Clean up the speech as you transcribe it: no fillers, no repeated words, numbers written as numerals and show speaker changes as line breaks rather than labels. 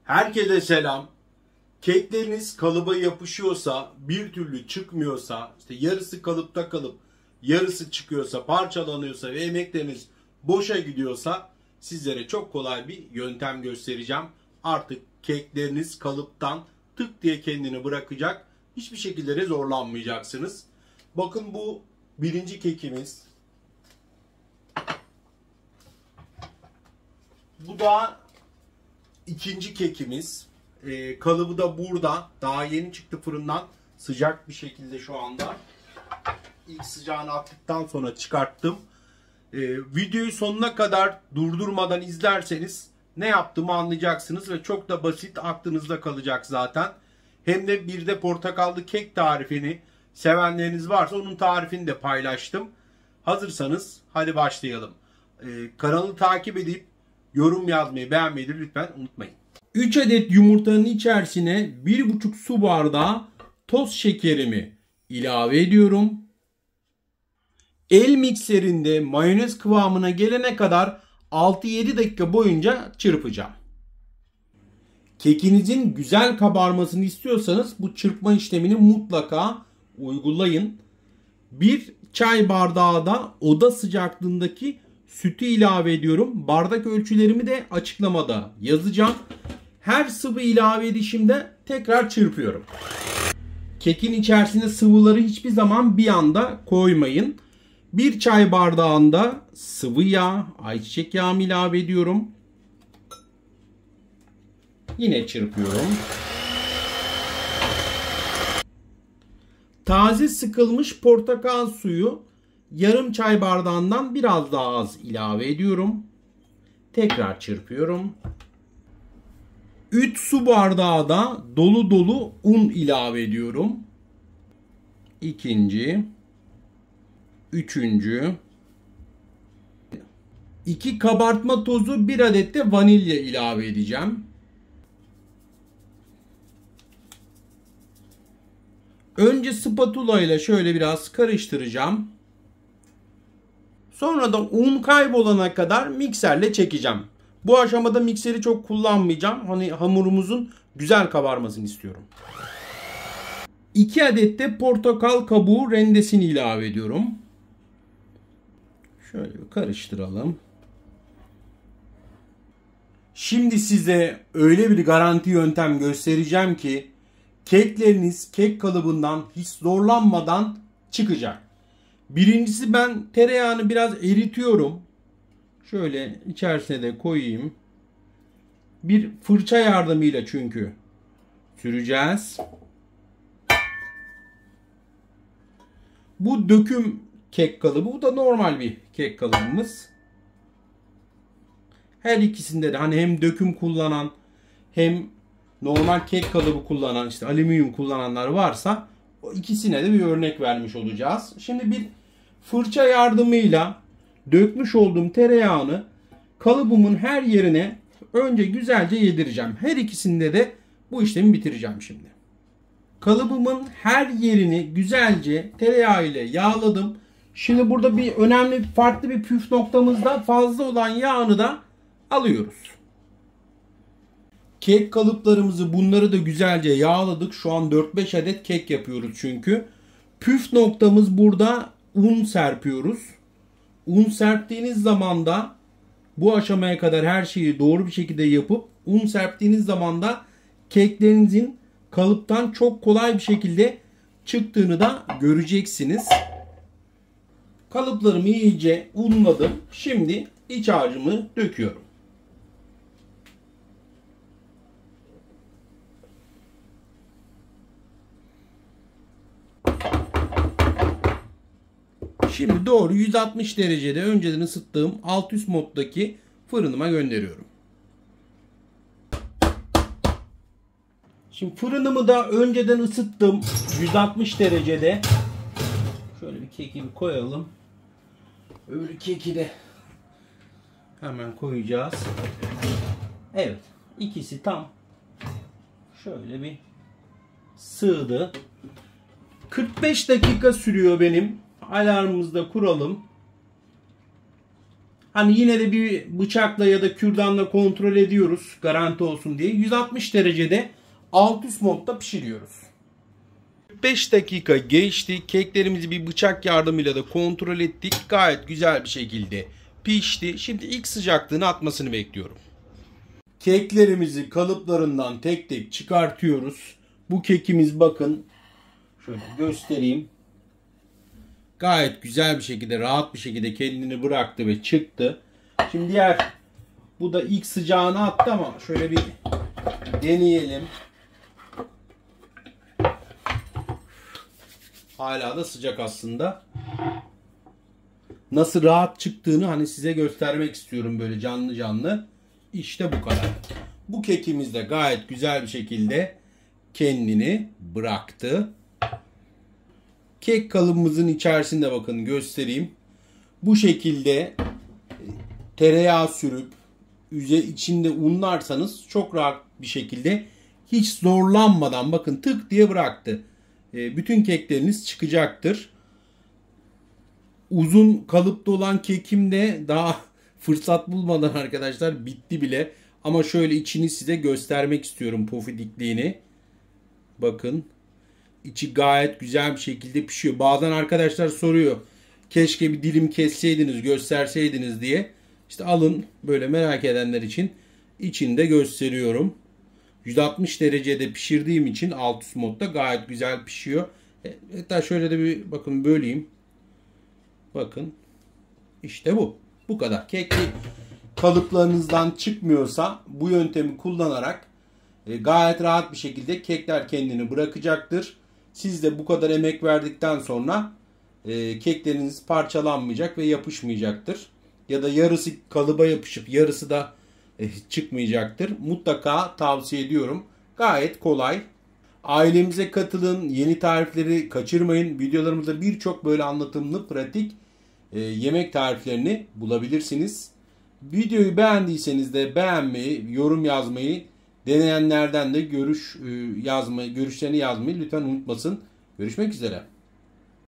Herkese selam. Kekleriniz kalıba yapışıyorsa, bir türlü çıkmıyorsa, işte yarısı kalıpta kalıp yarısı çıkıyorsa, parçalanıyorsa ve emekleriniz boşa gidiyorsa sizlere çok kolay bir yöntem göstereceğim. Artık kekleriniz kalıptan tık diye kendini bırakacak. Hiçbir şekilde de zorlanmayacaksınız. Bakın bu birinci kekimiz. Bu da ikinci kekimiz. Kalıbı da burada. Daha yeni çıktı fırından. Sıcak bir şekilde şu anda. İlk sıcağını attıktan sonra çıkarttım. Videoyu sonuna kadar durdurmadan izlerseniz ne yaptığımı anlayacaksınız ve çok da basit, aklınızda kalacak zaten. Hem de bir de portakallı kek tarifini sevenleriniz varsa onun tarifini de paylaştım. Hazırsanız hadi başlayalım. Kanalı takip edip yorum yazmayı, beğenmeyi de lütfen unutmayın. 3 adet yumurtanın içerisine 1,5 su bardağı toz şekerimi ilave ediyorum. El mikserinde mayonez kıvamına gelene kadar 6-7 dakika boyunca çırpacağım. Kekinizin güzel kabarmasını istiyorsanız bu çırpma işlemini mutlaka uygulayın. 1 çay bardağı da oda sıcaklığındaki sütü ilave ediyorum. Bardak ölçülerimi de açıklamada yazacağım. Her sıvı ilave edişimde tekrar çırpıyorum. Kekin içerisine sıvıları hiçbir zaman bir anda koymayın. 1 çay bardağında sıvı yağ, ayçiçek yağımı ilave ediyorum. Yine çırpıyorum. Taze sıkılmış portakal suyu yarım çay bardağından biraz daha az ilave ediyorum. Tekrar çırpıyorum. 3 su bardağı da dolu dolu un ilave ediyorum. İkinci, üçüncü, 2 kabartma tozu, 1 adet de vanilya ilave edeceğim. Önce spatula ile şöyle biraz karıştıracağım. Sonra da un kaybolana kadar mikserle çekeceğim. Bu aşamada mikseri çok kullanmayacağım. Hani hamurumuzun güzel kabarmasını istiyorum. 2 adet de portakal kabuğu rendesini ilave ediyorum. Şöyle bir karıştıralım. Şimdi size öyle bir garanti yöntem göstereceğim ki kekleriniz kek kalıbından hiç zorlanmadan çıkacak. Birincisi, ben tereyağını biraz eritiyorum. Şöyle içerisine de koyayım. Bir fırça yardımıyla çünkü süreceğiz. Bu döküm kek kalıbı. Bu da normal bir kek kalıbımız. Her ikisinde de hani hem döküm kullanan hem normal kek kalıbı kullanan, işte alüminyum kullananlar varsa o ikisine de bir örnek vermiş olacağız. Şimdi bir fırça yardımıyla dökmüş olduğum tereyağını kalıbımın her yerine önce güzelce yedireceğim. Her ikisinde de bu işlemi bitireceğim şimdi. Kalıbımın her yerini güzelce tereyağı ile yağladım. Şimdi burada bir önemli, farklı bir püf noktamızda fazla olan yağını da alıyoruz. Kek kalıplarımızı, bunları da güzelce yağladık. Şu an 4-5 adet kek yapıyoruz çünkü. Püf noktamız burada un serpiyoruz. Un serptiğiniz zaman da bu aşamaya kadar her şeyi doğru bir şekilde yapıp un serptiğiniz zaman da keklerinizin kalıptan çok kolay bir şekilde çıktığını da göreceksiniz. Kalıplarımı iyice unladım. Şimdi iç harcımı döküyorum. Şimdi doğru 160 derecede önceden ısıttığım alt üst moddaki fırınıma gönderiyorum. Şimdi fırınımı da önceden ısıttım 160 derecede. Şöyle bir keki koyalım. Öbür keki de hemen koyacağız. Evet, ikisi tam şöyle bir sığdı. 45 dakika sürüyor benim. Alarmımızı da kuralım. Hani yine de bir bıçakla ya da kürdanla kontrol ediyoruz garanti olsun diye. 160 derecede alt üst modda pişiriyoruz. 5 dakika geçti. Keklerimizi bir bıçak yardımıyla da kontrol ettik. Gayet güzel bir şekilde pişti. Şimdi ilk sıcaklığını atmasını bekliyorum. Keklerimizi kalıplarından tek tek çıkartıyoruz. Bu kekimiz bakın. Şöyle göstereyim. Gayet güzel bir şekilde, rahat bir şekilde kendini bıraktı ve çıktı. Şimdi bu da ilk sıcağını attı ama şöyle bir deneyelim. Hala da sıcak aslında. Nasıl rahat çıktığını hani size göstermek istiyorum böyle canlı canlı. İşte bu kadar. Bu kekimiz de gayet güzel bir şekilde kendini bıraktı. Kek kalıbımızın içerisinde bakın göstereyim. Bu şekilde tereyağı sürüp içinde unlarsanız çok rahat bir şekilde hiç zorlanmadan bakın tık diye bıraktı. Bütün kekleriniz çıkacaktır. Uzun kalıpta olan kekim de daha fırsat bulmadan arkadaşlar bitti bile. Ama şöyle içini size göstermek istiyorum pofidikliğini. Bakın. İçi gayet güzel bir şekilde pişiyor. Bazen arkadaşlar soruyor. Keşke bir dilim kesseydiniz, gösterseydiniz diye. İşte alın böyle merak edenler için içinde gösteriyorum. 160 derecede pişirdiğim için alt üst modda gayet güzel pişiyor. Hatta şöyle de bir bakın böleyim. Bakın. İşte bu. Bu kadar. Kek kalıplarınızdan çıkmıyorsa bu yöntemi kullanarak gayet rahat bir şekilde kekler kendini bırakacaktır. Siz de bu kadar emek verdikten sonra kekleriniz parçalanmayacak ve yapışmayacaktır. Ya da yarısı kalıba yapışıp yarısı da çıkmayacaktır. Mutlaka tavsiye ediyorum. Gayet kolay. Ailemize katılın. Yeni tarifleri kaçırmayın. Videolarımızda birçok böyle anlatımlı, pratik yemek tariflerini bulabilirsiniz. Videoyu beğendiyseniz de beğenmeyi, yorum yazmayı, deneyenlerden de görüşlerini yazmayı lütfen unutmasın. Görüşmek üzere.